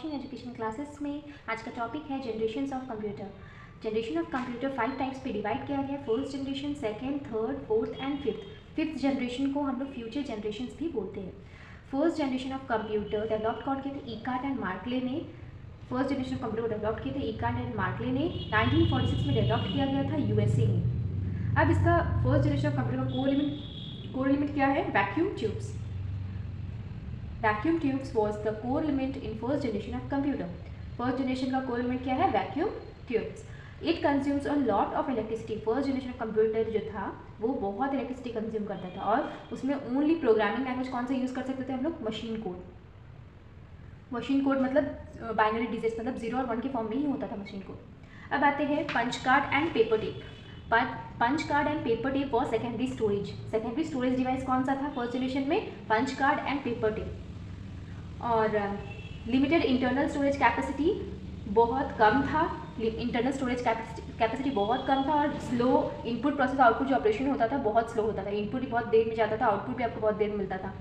Watching education classes में आज का टॉपिक है generations of computer. Generation of computer 5 types पे डिवाइड किया गया, first generation, second, third, fourth and fifth generation को हम लोग फ्यूचर जनरेशन्स भी बोलते हैं। First generation of computer develop कौन किए थे? इकार्ट एंड मार्कले ने first generation of computer develop किए थे इकार्ट एंड मार्कले ने 1946 में डेवलप किया गया था यूएसए में। अब इसका फर्स्ट जनरेशन ऑफ कंप्यूटर का कोर एलिमेंट क्या है? Vacuum tubes. Vacuum tubes was the core element in first generation of computer. First generation का core element क्या है? Vacuum tubes. It consumes a lot of electricity. First generation of computer जो था वो बहुत electricity consume करता था और उसमें ओनली प्रोग्रामिंग लैंग्वेज कौन सा यूज़ कर सकते थे हम लोग? Machine code. मशीन कोड मतलब बाइनरी डिजिट्स, मतलब 0 और 1 के फॉर्म में ही होता था मशीन कोड। अब आते हैं punch card and paper tape. Punch card and paper tape was secondary storage. Secondary storage device कौन सा था फर्स्ट जनरेशन में? Punch card and paper tape. और लिमिटेड इंटरनल स्टोरेज कैपेसिटी बहुत कम था, इंटरनल स्टोरेज कैपेसिटी बहुत कम था और स्लो इनपुट प्रोसेस आउटपुट जो ऑपरेशन होता था बहुत स्लो होता था। इनपुट भी बहुत देर में जाता था, आउटपुट भी आपको बहुत देर में मिलता था।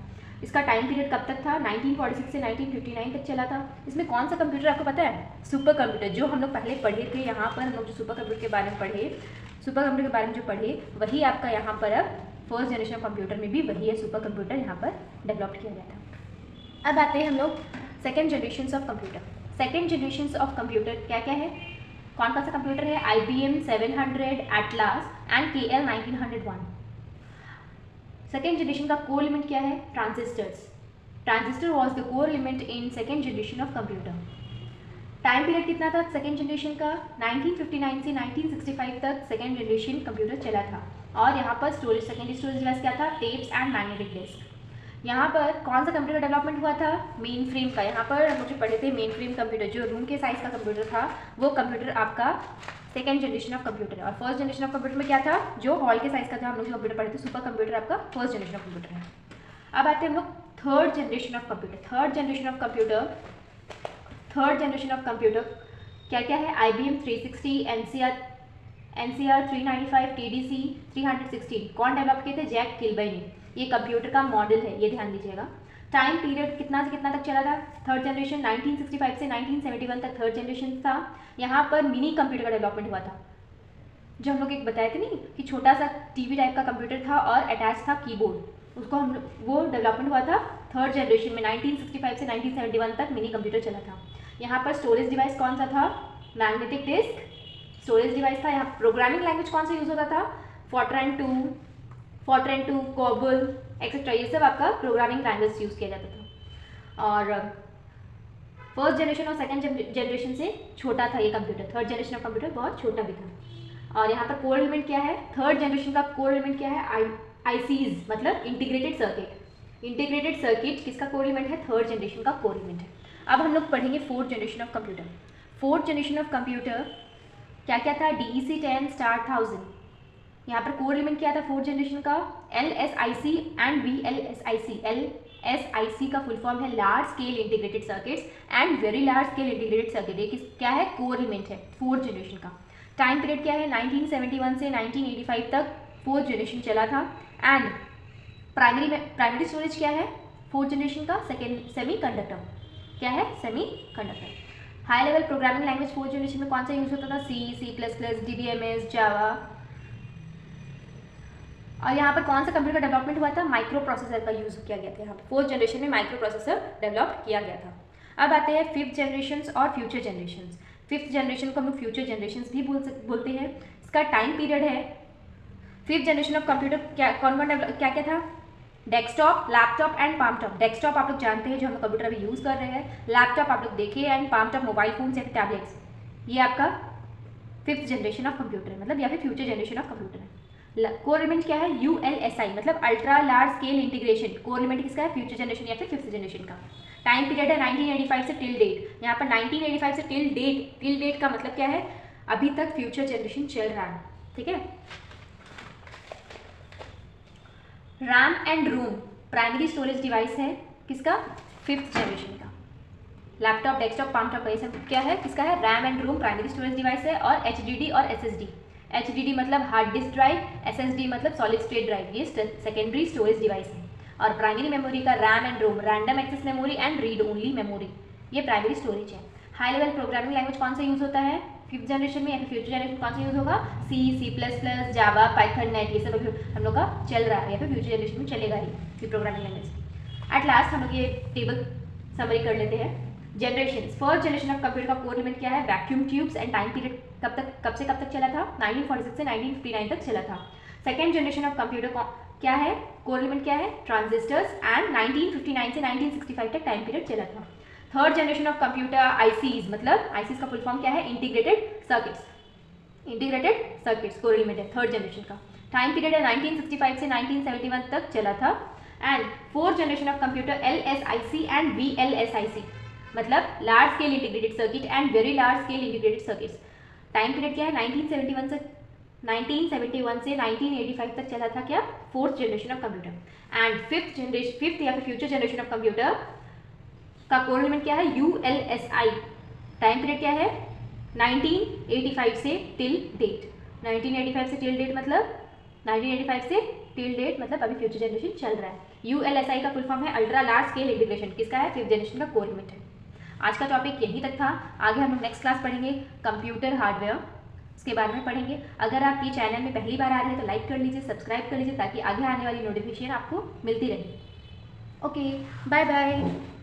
इसका टाइम पीरियड कब तक था? 1946 से 1959 तक चला था। इसमें कौन सा कंप्यूटर आपको पता है? Super computer. जो हम लोग पहले पढ़े थे यहाँ पर, हम लोग जो सुपर कंप्यूटर के बारे में पढ़े, सुपर कंप्यूटर के बारे में जो पढ़े वही आपका यहाँ पर अब फर्स्ट जनरेशन कंप्यूटर में भी वही है, सुपर कंप्यूटर यहाँ पर डेवलप किया गया था। अब आते हैं हम लोग second generation of computer. Second generation of computer क्या क्या है? कौन सा कंप्यूटर है? IBM 700, atlas and KL 1901। Second generation का कोर एलिमेंट क्या है? Transistors. Transistor was the core element in second generation of computer. Time period कितना था सेकेंड जनरेशन का? 1959 से 1965 तक सेकेंड जनरेशन कंप्यूटर चला था। और यहाँ पर स्टोरेज, सेकेंडरी स्टोरेज डिवाइस क्या था? Tapes and magnetic disk. यहाँ पर कौन सा कंप्यूटर डेवलपमेंट हुआ था? मेन फ्रेम का। यहाँ पर हम लोग जो पढ़े थे मेन फ्रेम कंप्यूटर, जो रूम के साइज का कंप्यूटर था, वो कंप्यूटर आपका सेकेंड जनरेशन ऑफ कंप्यूटर है। और फर्स्ट जनरेशन ऑफ कंप्यूटर में क्या था? जो हॉल के साइज का था, हम लोग जो कंप्यूटर पढ़े थे, सुपर कंप्यूटर आपका फर्स्ट जनरेशन ऑफ कंप्यूटर है। अब आते हैं हम लोग third generation of computer. Third generation of computer क्या क्या है? IBM 360, NCR 395, TDC 316। कौन डेवलप किए थे? जैक किलबे ने। ये कंप्यूटर का मॉडल है, ये ध्यान दीजिएगा। टाइम पीरियड कितना से कितना तक चला था थर्ड जनरेशन? 1965 से 1971 तक थर्ड जनरेशन था। यहाँ पर मिनी कंप्यूटर का डेवलपमेंट हुआ था, जो हम लोग एक बताए थे नहीं कि छोटा सा टीवी टाइप का कंप्यूटर था और अटैच था कीबोर्ड, उसको वो डेवलपमेंट हुआ था थर्ड जनरेशन में। 1965 से 1971 तक मिनी कंप्यूटर चला था। यहाँ पर स्टोरेज डिवाइस कौन सा था? मैग्नेटिक डिस्क स्टोरेज डिवाइस था। यहाँ प्रोग्रामिंग लैंग्वेज कौन सा यूज़ होता था? Fortran 2, COBOL एक्सेट्रा, ये सब आपका प्रोग्रामिंग लैंग्वेज यूज़ किया जाता था। और फर्स्ट जनरेशन और सेकंड जनरेशन से छोटा था ये computer. Third generation of computer बहुत छोटा भी था। और यहाँ पर कोर एलिमेंट क्या है? थर्ड जनरेशन का कोर एलिमेंट क्या है? ICs मतलब इंटीग्रेटेड सर्किट। इंटीग्रेटेड सर्किट किसका कोर एलिमेंट है? थर्ड जनरेशन का कोर एलिमेंट है। अब हम लोग पढ़ेंगे fourth generation of computer. Fourth generation of computer क्या क्या था? DEC 10 star 1000। यहाँ पर कोर एलिमेंट क्या था फोर्थ जनरेशन का? LSIC and VLSIC। LSIC का फुल फॉर्म है large scale integrated circuits and very large scale integrated circuit. ये क्या है? कोर एलिमेंट है फोर्थ जनरेशन का। टाइम पीरियड क्या है? 1971 से 1985 तक फोर्थ जनरेशन चला था। एंड प्राइमरी स्टोरेज क्या है फोर्थ जनरेशन का? Second semi conductor. क्या है? Semi conductor. High level programming language fourth generation में कौन सा यूज होता था? C++, DBMS, जावा। और यहाँ पर कौन सा कंप्यूटर का डेवलपमेंट हुआ था? माइक्रो प्रोसेसर का यूज़ किया गया था। यहाँ पर फोर्थ जनरेशन में माइक्रो प्रोसेसर डेवलप किया गया था। अब आते हैं फिफ्थ जनरेशन और फ्यूचर जनरेशन। फिफ्थ जनरेशन को हम लोग फ्यूचर जनरेशन भी बोलते हैं। इसका टाइम पीरियड है फिफ्थ जनरेशन ऑफ कंप्यूटर क्या क्या था? Desktop, laptop and palmtop. Desktop आप लोग जानते हैं जो हम लोग कंप्यूटर अभी यूज़ कर रहे हैं। लैपटॉप आप लोग देखे, एंड पामटॉप मोबाइल फोन्स या फिर टैबलेट्स। ये आपका फिफ्थ जनरेशन ऑफ कंप्यूटर है, मतलब या फिर फ्यूचर जनरेशन ऑफ कंप्यूटर है। कोर एलिमेंट क्या है? ULSI मतलब ultra large scale integration. Core element किसका है? फ्यूचर जनरेशन या फिर फिफ्थ जनरेशन का। टाइम पीरियड है 1985 से टिल डेट। यहाँ पर 1985 से टिल डेट का मतलब क्या है? अभी तक फ्यूचर जनरेशन चल रहा है, ठीक है। RAM and ROM primary storage device है किसका? फिफ्थ जनरेशन का। लैपटॉप, डेस्कटॉप, पामटॉप ये सब क्या है? किसका है? RAM and ROM primary storage device है। और HDD और SSD। HDD मतलब हार्ड डिस्क ड्राइव, SSD मतलब सॉलिड स्टेट ड्राइव, ये सेकेंडरी स्टोरेज डिवाइस है। और प्राइमरी मेमोरी का RAM and ROM, random access memory and read only memory. ये प्राइमरी स्टोरेज है। हाई लेवल प्रोग्रामिंग लैंग्वेज कौन सा यूज़ होता है फिफ्थ जनरेशन में या फिर फ्यूचर जनरेशन कौन सा यूज़ होगा, C++, जावा, पाइथन, नेट, ये सब अभी हम लोग का चल रहा है या फिर फ्यूचर जनरेशन में चलेगा ही ये प्रोग्रामिंग लैंग्वेज। एट लास्ट हम लोग ये टेबल समरी कर लेते हैं। Generation, first generation of computer का कोर एलिमेंट क्या है, vacuum tubes and time period कब से कब तक चला था, 1946 से 1959 तक चला था। सेकेंड जनरेशन ऑफ कंप्यूटर क्या है, कोर एलिमेंट क्या है, ट्रांजिस्टर्स एंड 1959 से 1965 तक टाइम पीरियड चला था। Third generation of computer ICs, मतलब आईसीज का फुल फॉर्म क्या है, integrated circuits, integrated circuits core element है थर्ड जनरेशन का। टाइम पीरियड है 1965 से 1971 तक चला था। And fourth generation of computer LSIC and VLSIC, मतलब large scale integrated circuit and very large scale integrated circuits. Time period क्या है, 1971 से 1985 तक चला था क्या, fourth generation of computer. And fifth या फिर फ्यूचर जनरेशन ऑफ कंप्यूटर का कोर एलिमेंट क्या है, ULSI। टाइम पीरियड क्या है, 1985 से टिल डेट, 1985 से टिल डेट मतलब 1985 से टिल डेट मतलब अभी फ्यूचर जनरेशन चल रहा है। ULSI का फुल फॉर्म है अल्ट्रा लार्ज स्केल इंटीग्रेशन, किसका है, फिफ्थ जनरेशन का कोर एलिमेंट है। आज का टॉपिक यहीं तक था। आगे हम लोग नेक्स्ट क्लास पढ़ेंगे कंप्यूटर हार्डवेयर, इसके बारे में पढ़ेंगे। अगर आप ये चैनल में पहली बार आ रहे हैं तो लाइक कर लीजिए, सब्सक्राइब कर लीजिए ताकि आगे आने वाली नोटिफिकेशन आपको मिलती रहे। Okay, bye bye.